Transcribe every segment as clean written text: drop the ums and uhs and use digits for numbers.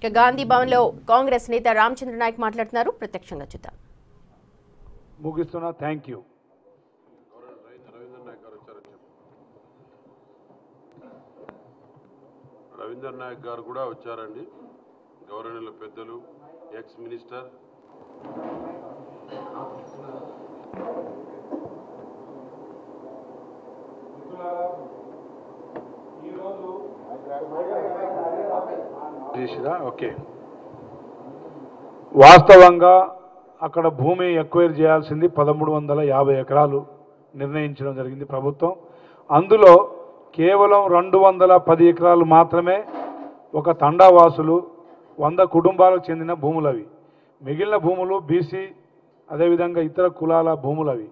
ఇక గాంధీ భవన్ లో కాంగ్రెస్ నేత రామచంద్ర నాయక్ మాట్లాడుతున్నారు. ప్రత్యక్షంగా చూద్దాం. ముగిస్తున్నా. Thank you. రవీంద్ర నాయక్ గారు కూడా వచ్చారండి. గవర్నర్ల పెద్దలు, ఎక్స్ మినిస్టర్. ఓకే, వాస్తవంగా అక్కడ భూమి ఎక్వైర్ చేయాల్సింది 1350 ఎకరాలు నిర్ణయించడం జరిగింది ప్రభుత్వం. అందులో కేవలం 210 ఎకరాలు మాత్రమే ఒక తండావాసులు 100 కుటుంబాలకు చెందిన భూములు అవి. మిగిలిన భూములు బీసీ అదేవిధంగా ఇతర కులాల భూములు అవి.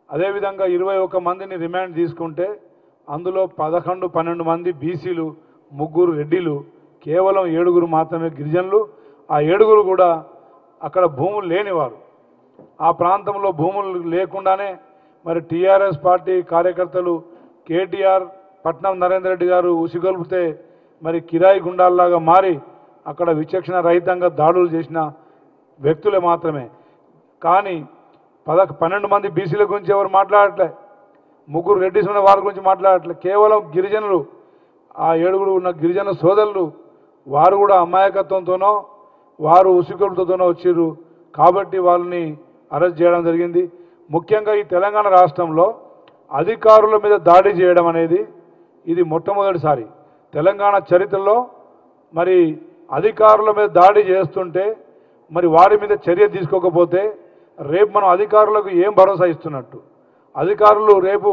అదేవిధంగా 21 మందిని రిమాండ్ తీసుకుంటే అందులో 11-12 మంది బీసీలు, 3 రెడ్డిలు, కేవలం 7 మాత్రమే గిరిజనులు. ఆ 7 కూడా అక్కడ భూములు లేనివారు. ఆ ప్రాంతంలో భూములు లేకుండానే మరి టీఆర్ఎస్ పార్టీ కార్యకర్తలు కేటీఆర్, పట్నం నరేందర్ రెడ్డి గారు ఉసిగొల్పితే మరి కిరాయి గుండాల్లాగా మారి అక్కడ విచక్షణ రహితంగా దాడులు చేసిన వ్యక్తులే మాత్రమే. కానీ 12 మంది బీసీల గురించి ఎవరు మాట్లాడట్లే, 3 రెడ్డిస్ ఉన్న వారి గురించి మాట్లాడట్లే. కేవలం గిరిజనులు, ఆ 7 ఉన్న గిరిజన సోదరులు, వారు కూడా అమాయకత్వంతోనో వారు ఉసిగొల్పుతోనో వచ్చిర్రు. కాబట్టి వాళ్ళని అరెస్ట్ చేయడం జరిగింది. ముఖ్యంగా ఈ తెలంగాణ రాష్ట్రంలో అధికారుల మీద దాడి చేయడం అనేది ఇది మొట్టమొదటిసారి తెలంగాణ చరిత్రలో. మరి అధికారుల మీద దాడి చేస్తుంటే మరి వారి మీద చర్య తీసుకోకపోతే రేపు మనం అధికారులకు ఏం భరోసా ఇస్తున్నట్టు? అధికారులు రేపు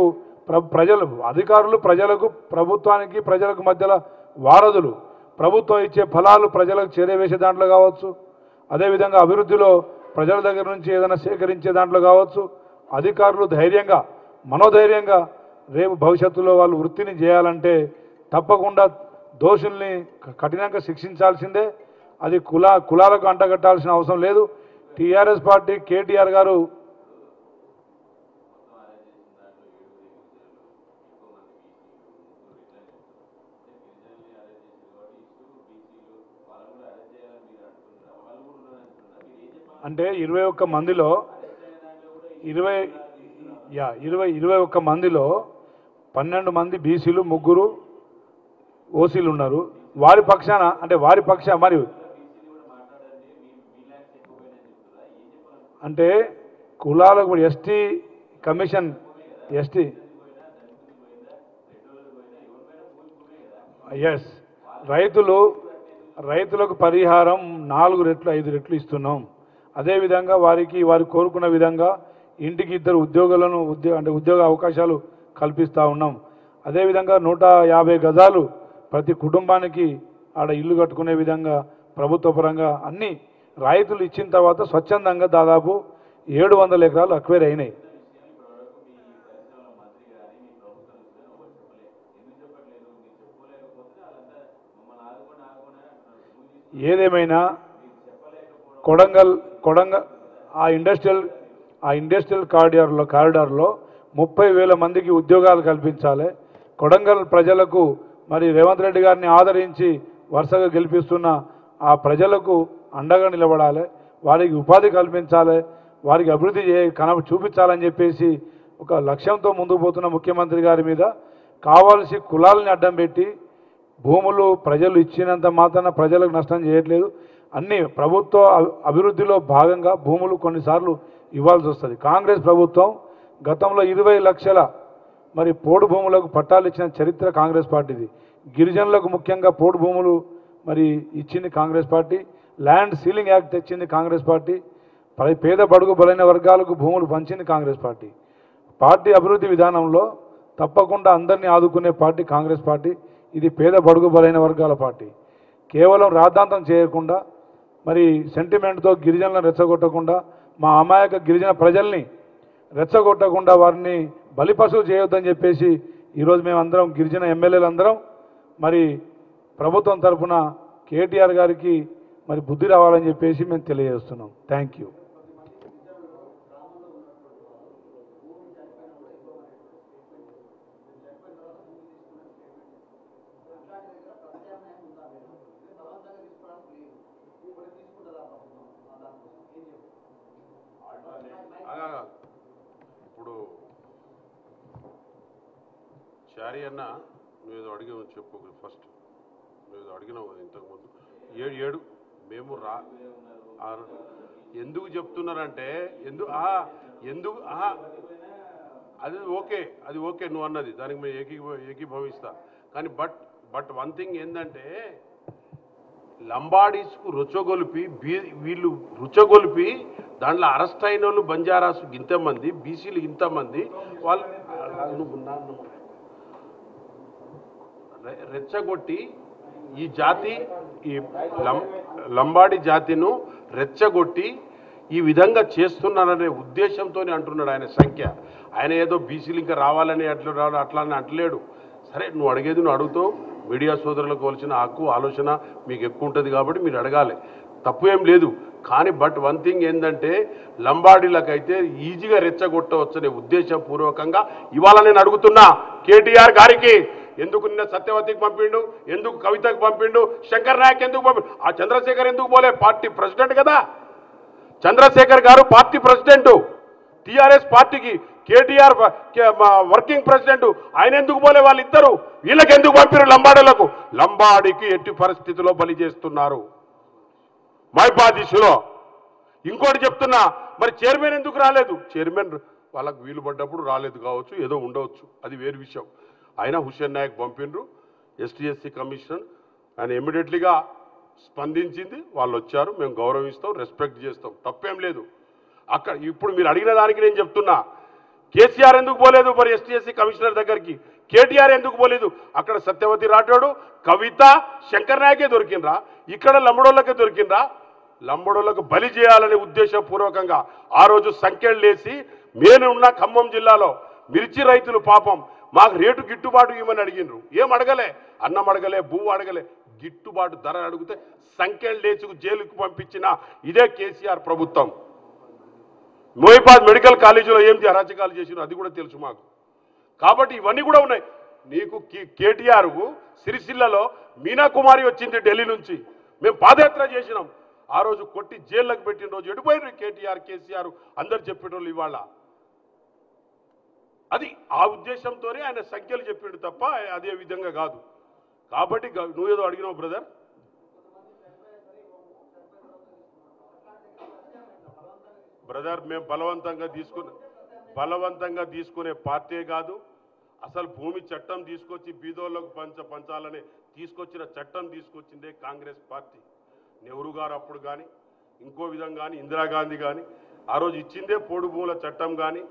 అధికారులు ప్రజలకు, ప్రభుత్వానికి ప్రజలకు మధ్యలో వారధులు. ప్రభుత్వం ఇచ్చే ఫలాలు ప్రజలకు చేరవేసే దాంట్లో కావచ్చు, అదేవిధంగా అభివృద్ధిలో ప్రజల దగ్గర నుంచి ఏదైనా సేకరించే దాంట్లో కావచ్చు. అధికారులు ధైర్యంగా, మనోధైర్యంగా రేపు భవిష్యత్తులో వాళ్ళు వృత్తిని చేయాలంటే తప్పకుండా దోషుల్ని కఠినంగా శిక్షించాల్సిందే. అది కులాలకు అంటగట్టాల్సిన అవసరం లేదు. టీఆర్ఎస్ పార్టీ కేటీఆర్ గారు అంటే 21 మందిలో 21 మందిలో 12 మంది బీసీలు, 3 ఓసీలు ఉన్నారు. వారి పక్షాన మరి అంటే కులాలకు ఎస్టీ కమిషన్, ఎస్టీ ఎస్ రైతులకు పరిహారం 4 రెట్లు 5 రెట్లు ఇస్తున్నాం. అదేవిధంగా వారు కోరుకున్న విధంగా ఇంటికి 2 ఉద్యోగాలను ఉద్యోగ అవకాశాలు కల్పిస్తూ ఉన్నాం. అదేవిధంగా 150 గజాలు ప్రతి కుటుంబానికి ఆడ ఇల్లు కట్టుకునే విధంగా ప్రభుత్వ పరంగా అన్ని రాయితీలు ఇచ్చిన తర్వాత స్వచ్ఛందంగా దాదాపు 700 ఎకరాలు అక్వైర్ అయినాయి. ఏదేమైనా కొడంగల్ ఆ ఇండస్ట్రియల్ కారిడార్లో 30,000 మందికి ఉద్యోగాలు కల్పించాలి. కొడంగల్ ప్రజలకు మరి రేవంత్ రెడ్డి గారిని ఆదరించి వరుసగా గెలిపిస్తున్న ఆ ప్రజలకు అండగా నిలబడాలి, వారికి ఉపాధి కల్పించాలి, వారికి అభివృద్ధి చూపించాలని చెప్పేసి ఒక లక్ష్యంతో ముందుకు పోతున్న ముఖ్యమంత్రి గారి మీద కావాల్సి కులాలని అడ్డం పెట్టి భూములు ప్రజలు ఇచ్చినంత మాత్రాన ప్రజలకు నష్టం చేయట్లేదు. అన్ని ప్రభుత్వ అభివృద్ధిలో భాగంగా భూములు కొన్నిసార్లు ఇవ్వాల్సి వస్తుంది. కాంగ్రెస్ ప్రభుత్వం గతంలో 20 లక్షల మరి పోడు భూములకు పట్టాలు ఇచ్చిన చరిత్ర కాంగ్రెస్ పార్టీది. గిరిజనులకు ముఖ్యంగా పోడు భూములు మరి ఇచ్చింది Congress party. Land ceiling act తెచ్చింది కాంగ్రెస్ పార్టీ. పేద బడుగు బలైన వర్గాలకు భూములు పంచింది కాంగ్రెస్ పార్టీ. పార్టీ అభివృద్ధి విధానంలో తప్పకుండా అందరినీ ఆదుకునే పార్టీ కాంగ్రెస్ పార్టీ. ఇది పేద బడుగు బలైన వర్గాల పార్టీ. కేవలం రాద్ధాంతం చేయకుండా మరి సెంటిమెంట్తో గిరిజనులను రెచ్చగొట్టకుండా, మా అమాయక గిరిజన ప్రజల్ని రెచ్చగొట్టకుండా వారిని బలిపశువు చేయొద్దని చెప్పేసి ఈరోజు మేమందరం గిరిజన ఎమ్మెల్యేలందరం మరి ప్రభుత్వం తరఫున కేటీఆర్ గారికి మరి బుద్ధి రావాలని చెప్పేసి మేము తెలియజేస్తున్నాం. Thank you. ఇప్పుడు చారి అన్న నువ్వేదో అడిగావు చెప్పు ఫస్ట్. నువ్వేదో అడిగినావు ఇంతకుముందు. ఏడు మేము ఎందుకు చెప్తున్నారంటే ఎందుకు అది ఓకే నువ్వు అన్నది, దానికి మేము ఏకీభవిస్తా. కానీ బట్ వన్ థింగ్ ఏంటంటే లంబాడీస్కు వీళ్ళు రుచగొలిపి దాంట్లో అరెస్ట్ అయిన వాళ్ళు బంజారాసు ఇంతమంది, బీసీలు ఇంతమంది, వాళ్ళు రెచ్చగొట్టి ఈ జాతి ఈ లంబాడి జాతిను రెచ్చగొట్టి ఈ విధంగా చేస్తున్నారనే ఉద్దేశంతో అంటున్నాడు ఆయన సంఖ్య. ఆయన ఏదో బీసీలు ఇంకా రావాలని అట్లా అని అంటలేడు. సరే నువ్వు అడిగేది నువ్వు అడుగుతావు, మీడియా సోదరులకు వచ్చిన హక్కు ఆలోచన మీకు ఎక్కువ ఉంటుంది కాబట్టి మీరు అడగాలి, తప్పు ఏం లేదు. కానీ బట్ వన్ థింగ్ ఏంటంటే లంబాడీలకైతే ఈజీగా రెచ్చగొట్టవచ్చనే ఉద్దేశపూర్వకంగా ఇవాళ నేను అడుగుతున్నా కేటీఆర్ గారికి, ఎందుకు నిన్న సత్యవతికి పంపిండు, ఎందుకు కవితకు పంపిండు, శంకర్ నాయక్ ఎందుకు పంపిండు, ఆ చంద్రశేఖర్ ఎందుకు పోలే? పార్టీ ప్రెసిడెంట్ కదా చంద్రశేఖర్ గారు, పార్టీ ప్రెసిడెంట్ టీఆర్ఎస్ పార్టీకి. కేటీఆర్ వర్కింగ్ ప్రెసిడెంట్, ఆయన ఎందుకు పోలే? వాళ్ళిద్దరు వీళ్ళకి ఎందుకు పంపారు? లంబాడీలకు. లంబాడీకి ఎట్టి పరిస్థితిలో బలి చేస్తున్నారు మైపా దిశలో. ఇంకోటి చెప్తున్నా, మరి చైర్మన్ ఎందుకు రాలేదు? చైర్మన్ వాళ్ళకు వీలు పడ్డప్పుడు రాలేదు కావచ్చు, ఏదో ఉండవచ్చు, అది వేరు విషయం. అయినా హుస్సేన్ నాయక్ పంపిండ్రు, ఎస్టీ కమిషన్, ఆయన ఇమ్మీడియట్లీగా స్పందించింది, వాళ్ళు వచ్చారు, మేము గౌరవిస్తాం, రెస్పెక్ట్ చేస్తాం, తప్పేం లేదు. అక్కడ ఇప్పుడు మీరు అడిగిన దానికి నేను చెప్తున్నా, కేసీఆర్ ఎందుకు పోలేదు మరి ఎస్టీ కమిషనర్ దగ్గరికి? కేటీఆర్ ఎందుకు పోలేదు? అక్కడ సత్యవతి రాఠోడు, కవిత, శంకర్ నాయకే దొరికినరా? ఇక్కడ లంబడోళ్ళకే దొరికినరా? లంబడోళ్ళకు బలి చేయాలనే ఉద్దేశపూర్వకంగా ఆ రోజు సంఖ్యలు లేసి, మేనున్న ఖమ్మం జిల్లాలో మిర్చి రైతులు పాపం మాకు రేటు గిట్టుబాటు ఇవ్వమని అడిగినరు. ఏం అడగలే, అన్నం అడగలే, భూమి అడగలే, గిట్టుబాటు ధర అడిగితే సంఖ్యలు లేచుకు జైలుకు పంపించిన ఇదే కేసీఆర్ ప్రభుత్వం. మోహిబాద్ మెడికల్ కాలేజీలో ఏం అరాచకాలు చేసినారు అది కూడా తెలుసు మాకు. కాబట్టి ఇవన్నీ కూడా ఉన్నాయి. నీకు కేటీఆర్కు సిరిసిల్లలో మీనా కుమారి వచ్చింది ఢిల్లీ నుంచి, మేము పాదయాత్ర చేసినాం, ఆ రోజు కొట్టి జైళ్ళకు పెట్టిన రోజు ఎడిపోయినారు కేటీఆర్ కేసీఆర్ అందరు చెప్పేటోళ్ళు. ఇవాళ అది ఆ ఉద్దేశంతోనే ఆయన సంఖ్యలు చెప్పిండు తప్ప అదే విధంగా కాదు. కాబట్టి నువ్వేదో అడిగినావు బ్రదర్. మేము బలవంతంగా తీసుకునే పార్టీ కాదు. అసలు భూమి చట్టం తీసుకొచ్చి బీదోళ్ళకు పంచాలని తీసుకొచ్చిన చట్టం తీసుకొచ్చిందే కాంగ్రెస్ పార్టీ. నెహ్రూ గారు అప్పుడు కానీ, ఇంకో విధంగా కానీ, ఇందిరాగాంధీ కానీ ఆ రోజు ఇచ్చిందే పోడు భూముల చట్టం. కానీ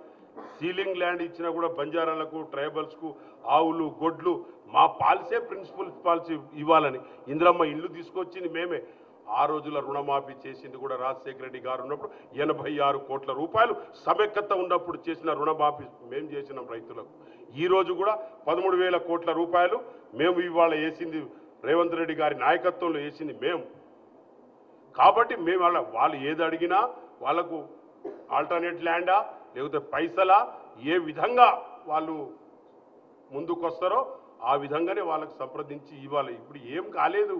సీలింగ్ ల్యాండ్ ఇచ్చినా కూడా బంజారాలకు, ట్రైబల్స్కు ఆవులు, గొడ్లు, మా పాలసీ ప్రిన్సిపల్ పాలసీ ఇవ్వాలని ఇందిరమ్మ ఇల్లు తీసుకొచ్చింది మేమే. ఆ రోజుల రుణమాఫీ చేసింది కూడా రాజశేఖర రెడ్డి గారు ఉన్నప్పుడు 86 కోట్ల రూపాయలు సమైక్యత ఉన్నప్పుడు చేసిన రుణమాఫీ మేము చేసినాం రైతులకు. ఈ రోజు కూడా 13,000 కోట్ల రూపాయలు మేము ఇవాళ వేసింది రేవంత్ రెడ్డి గారి నాయకత్వంలో వేసింది మేము. కాబట్టి మేము వాళ్ళు ఏది అడిగినా వాళ్ళకు ఆల్టర్నేట్ ల్యాండా లేకపోతే పైసలా ఏ విధంగా వాళ్ళు ముందుకొస్తారో ఆ విధంగానే వాళ్ళకు సంప్రదించి ఇవ్వాలి. ఇప్పుడు ఏం కాలేదు,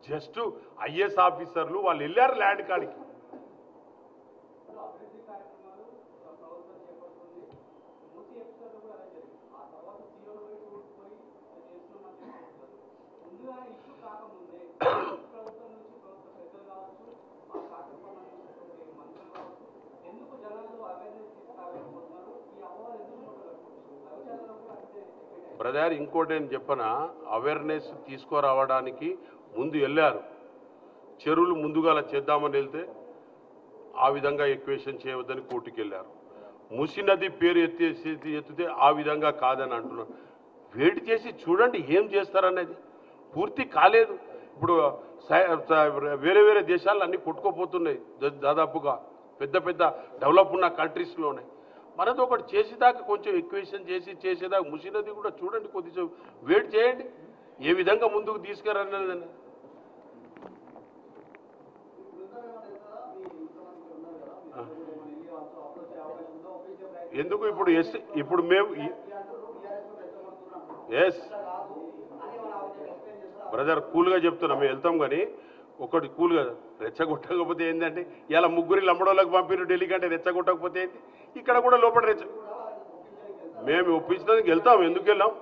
జస్ట్ ఐఏఎస్ ఆఫీసర్లు వాళ్ళు వెళ్ళారు ల్యాండ్ కాడికి. బ్రదర్ ఇంకోటి నేను చెప్పనా, అవేర్నెస్ తీసుకురావడానికి ముందు వెళ్ళారు. చెరువులు ముందుగా అలా చేద్దామని వెళ్తే ఆ విధంగా ఎక్వేషన్ చేయవద్దని కోర్టుకు వెళ్ళారు. మూసీ నది పేరు ఎత్తితే ఆ విధంగా కాదని అంటున్నారు. వేడి చేసి చూడండి ఏం చేస్తారనేది పూర్తి కాలేదు. ఇప్పుడు వేరే వేరే దేశాలు అన్నీ కొట్టుకోపోతున్నాయి దాదాపుగా పెద్ద పెద్ద డెవలప్ ఉన్న కంట్రీస్లోనే. మనది ఒకటి చేసేదాకా కొంచెం ఎక్వేషన్ చేసేదాకా మూసీ నది కూడా చూడండి, కొద్దిసేపు వెయిట్ చేయండి ఏ విధంగా ముందుకు తీసుకురన్నదని. ఎందుకు ఇప్పుడు మేము ఎస్ బ్రదర్ కూల్గా చెప్తున్నాం, మేము వెళ్తాం. కానీ ఒకటి కూల్గా రెచ్చగొట్టకపోతే ఏంటంటే ఇలా ముగ్గురి లంబడోళ్ళకి పంపిరు ఢిల్లీ కంటే రెచ్చగొట్టకపోతే ఏంటి ఇక్కడ కూడా లోపల మేము ఒప్పించడానికి వెళ్తాం ఎందుకు వెళ్ళాం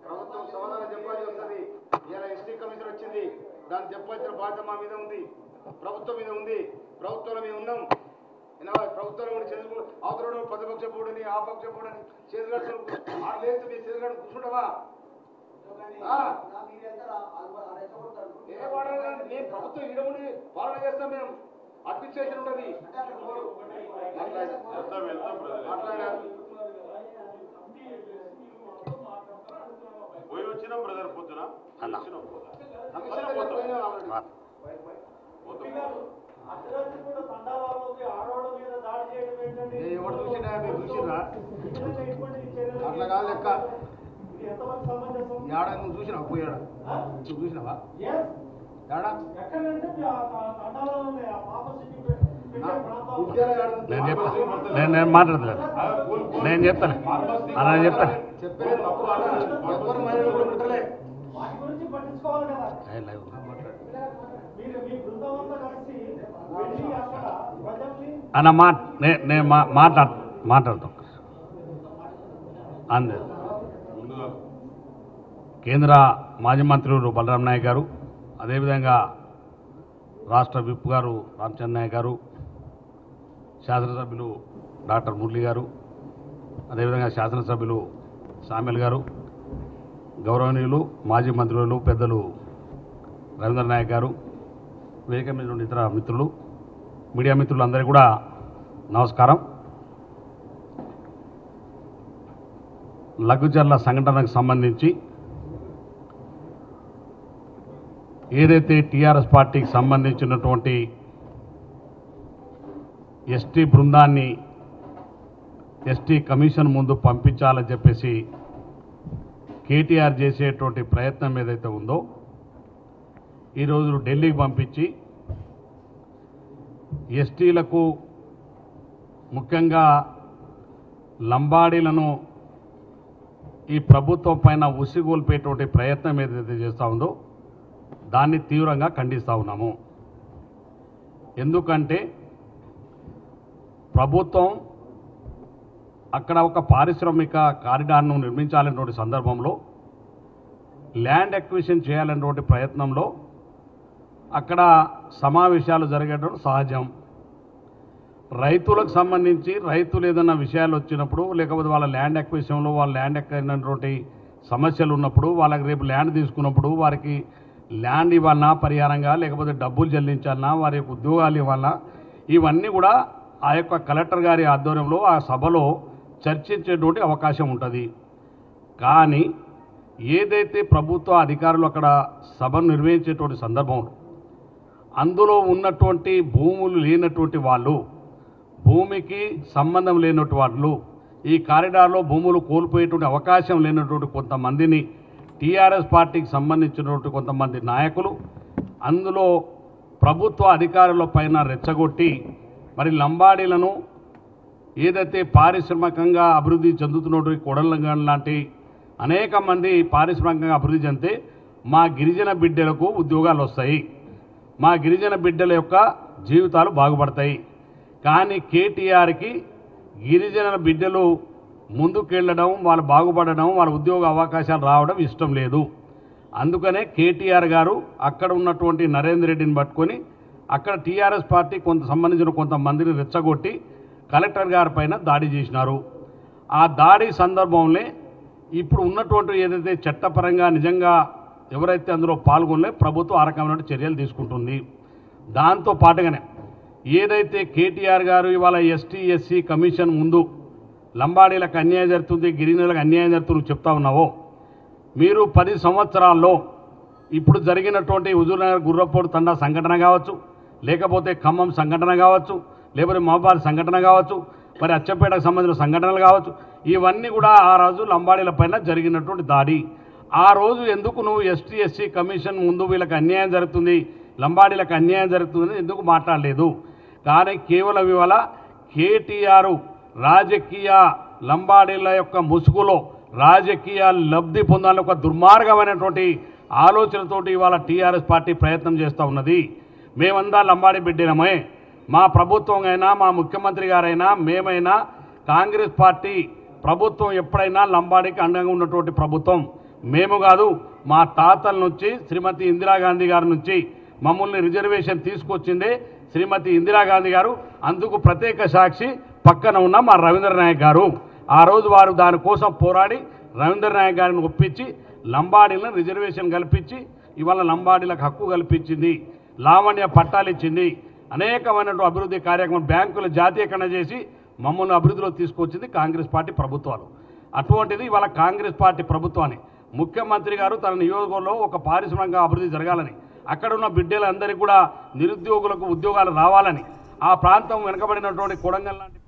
ప్రభుత్వం సమాధానం చెప్పాలి వస్తుంది ఇలా ఎస్టీ కమిషన్ వచ్చింది దాన్ని చెప్పాల్సిన బాధ్యత మా మీద ఉంది ప్రభుత్వం మీద ఉంది ప్రభుత్వంలో మేము ఉన్నాం ప్రభుత్వంలో ఉండి చేతులు అవతల ప్రతిపక్ష పోడని ఆ పక్ష పోడని చేతులు లేదు మీ చేతులు కూర్చుంటావా ఏ వాడాలి మేము ప్రభుత్వం ఈడ ఉండి పాలన చేస్తాం మేము అడ్మినిస్ట్రేషన్ ఉంటుంది మాట్లాడా పోయి వచ్చినాం బ్రదర్ పొద్దున ఎవరు చూసినా మీరు చూసిరా అట్లా కాదు లెక్క ఏడా నువ్వు చూసినావా పోయాడా నువ్వు చూసినావా ఏడా నేను మాట్లాడలేదు నేను చెప్తాను అలా చెప్తాను అన్న నేను మాట్లాడతాం అందే కేంద్ర మాజీ మంత్రులు బలరాం నాయక్ గారు అదేవిధంగా రాష్ట్ర విప్ గారు రామచంద్ర నాయక్ గారు శాసనసభ్యులు డాక్టర్ మురళి గారు అదేవిధంగా శాసనసభ్యులు సామెల్ గారు గౌరవనీయులు మాజీ మంత్రులు పెద్దలు రవీంద్ర నాయక్ గారు వేదిక మీద నుండి ఇతర మిత్రులు మీడియా మిత్రులందరికీ కూడా నమస్కారం. లఘుచర్ల సంఘటనకు సంబంధించి ఏదైతే టీఆర్ఎస్ పార్టీకి సంబంధించినటువంటి ఎస్టీ బృందాన్ని ఎస్టీ కమిషన్ ముందు పంపించాలని చెప్పేసి కేటీఆర్ చేసేటువంటి ప్రయత్నం ఏదైతే ఉందో ఈరోజు ఢిల్లీకి పంపించి ఎస్టీలకు ముఖ్యంగా లంబాడీలను ఈ ప్రభుత్వం పైన ఉసిగోల్పేటువంటి ప్రయత్నం ఏదైతే చేస్తూ ఉందో దాన్ని తీవ్రంగా ఖండిస్తూ ఉన్నాము. ఎందుకంటే ప్రభుత్వం అక్కడ ఒక పారిశ్రామిక కారిడార్ను నిర్మించాలనేటువంటి సందర్భంలో ల్యాండ్ అక్విజిషన్ చేయాలనేటువంటి ప్రయత్నంలో అక్కడ సమావేశాలు జరగడం సహజం. రైతులకు సంబంధించి రైతులు ఏదైనా విషయాలు వచ్చినప్పుడు లేకపోతే వాళ్ళ ల్యాండ్ అక్విజిషన్లో వాళ్ళ ల్యాండ్ అయినటువంటి సమస్యలు ఉన్నప్పుడు వాళ్ళకి రేపు ల్యాండ్ తీసుకున్నప్పుడు వారికి ల్యాండ్ ఇవ్వాలన్నా పరిహారంగా లేకపోతే డబ్బులు చెల్లించాలన్నా వారి యొక్క ఉద్యోగాలు ఇవ్వాలన్నా ఇవన్నీ కూడా ఆ యొక్క కలెక్టర్ గారి ఆధ్వర్యంలో ఆ సభలో చర్చించేటువంటి అవకాశం ఉంటుంది. కానీ ఏదైతే ప్రభుత్వ అధికారులు అక్కడ సభను నిర్వహించేటువంటి సందర్భంలో అందులో ఉన్నటువంటి భూములు లేనటువంటి వాళ్ళు, భూమికి సంబంధం లేనటువంటి వాళ్ళు, ఈ కారిడార్లో భూములు కోల్పోయేటువంటి అవకాశం లేనటువంటి కొంతమందిని టీఆర్ఎస్ పార్టీకి సంబంధించినటువంటి కొంతమంది నాయకులు అందులో ప్రభుత్వ అధికారుల పైన రెచ్చగొట్టి మరి లంబాడీలను ఏదైతే పారిశ్రామికంగా అభివృద్ధి చెందుతున్నటువంటి కొడలంగం లాంటి అనేక మంది పారిశ్రామికంగా అభివృద్ధి చెందితే మా గిరిజన బిడ్డలకు ఉద్యోగాలు వస్తాయి, మా గిరిజన బిడ్డల యొక్క జీవితాలు బాగుపడతాయి. కానీ కేటీఆర్కి గిరిజన బిడ్డలు ముందుకెళ్ళడం, వాళ్ళు బాగుపడడం, వాళ్ళ ఉద్యోగ అవకాశాలు రావడం ఇష్టం లేదు. అందుకనే కేటీఆర్ గారు అక్కడ ఉన్నటువంటి నరేందర్ రెడ్డిని పట్టుకొని అక్కడ టీఆర్ఎస్ పార్టీ సంబంధించిన కొంతమందిని రెచ్చగొట్టి కలెక్టర్ గారి పైన దాడి చేసినారు. ఆ దాడి సందర్భంలో ఇప్పుడు ఉన్నటువంటి ఏదైతే చట్టపరంగా నిజంగా ఎవరైతే అందులో పాల్గొనలే ప్రభుత్వం ఆ రకమైన చర్యలు తీసుకుంటుంది. దాంతో పాటుగానే ఏదైతే కేటీఆర్ గారు ఇవాళ ఎస్టీ ఎస్సీ కమిషన్ ముందు లంబాడీలకు అన్యాయం జరుగుతుంది, గిరిజనులకు అన్యాయం జరుగుతుంది చెప్తా ఉన్నావో, మీరు 10 సంవత్సరాల్లో ఇప్పుడు జరిగినటువంటి హుజూర్నగర్ గుర్రపోడు తండా సంఘటన కావచ్చు, లేకపోతే ఖమ్మం సంఘటన కావచ్చు, లేకపోతే మహబాద్ సంఘటన కావచ్చు, మరి అచ్చంపేటకు సంబంధించిన సంఘటనలు కావచ్చు, ఇవన్నీ కూడా ఆ రోజు లంబాడీల పైన జరిగినటువంటి దాడి. ఆ రోజు ఎందుకు నువ్వు ఎస్టీ ఎస్సీ కమిషన్ ముందు వీళ్ళకి అన్యాయం జరుగుతుంది, లంబాడీలకు అన్యాయం జరుగుతుందని ఎందుకు మాట్లాడలేదు? కానీ కేవలం ఇవాళ కేటీఆర్ రాజకీయ లంబాడీల యొక్క ముసుగులో రాజకీయ లబ్ధి పొందాలని ఒక దుర్మార్గమైనటువంటి ఆలోచనతోటి ఇవాళ టీఆర్ఎస్ పార్టీ ప్రయత్నం చేస్తూ ఉన్నది. మేమందా లంబాడీ బిడ్డలమే, మా ప్రభుత్వం అయినా మా ముఖ్యమంత్రి గారైనా మేమైనా కాంగ్రెస్ పార్టీ ప్రభుత్వం ఎప్పుడైనా లంబాడీకి అండగా ఉన్నటువంటి ప్రభుత్వం. మేము కాదు, మా తాతల నుంచి శ్రీమతి ఇందిరాగాంధీ గారి నుంచి మమ్మల్ని రిజర్వేషన్ తీసుకొచ్చిందే శ్రీమతి ఇందిరాగాంధీ గారు. అందుకు ప్రత్యేక సాక్షి పక్కన ఉన్న మా రవీంద్ర నాయక్ గారు. ఆ రోజు వారు దానికోసం పోరాడి రవీంద్ర నాయక్ గారిని ఒప్పించి లంబాడీలను రిజర్వేషన్ కల్పించి ఇవాళ లంబాడీలకు హక్కు కల్పించింది, లావణ్య పట్టాలు ఇచ్చింది, అనేకమైనటువంటి అభివృద్ధి కార్యక్రమం బ్యాంకులు జాతీయకరణ చేసి మమ్మల్ని అభివృద్ధిలో తీసుకొచ్చింది కాంగ్రెస్ పార్టీ ప్రభుత్వాలు. అటువంటిది ఇవాళ కాంగ్రెస్ పార్టీ ప్రభుత్వాన్ని ముఖ్యమంత్రి గారు తన నియోజకవర్గంలో ఒక పారిశ్రామిక అభివృద్ధి జరగాలని, అక్కడ ఉన్న బిడ్డలందరికీ కూడా నిరుద్యోగులకు ఉద్యోగాలు రావాలని, ఆ ప్రాంతం వెనుకబడినటువంటి కొడంగల్ లాంటి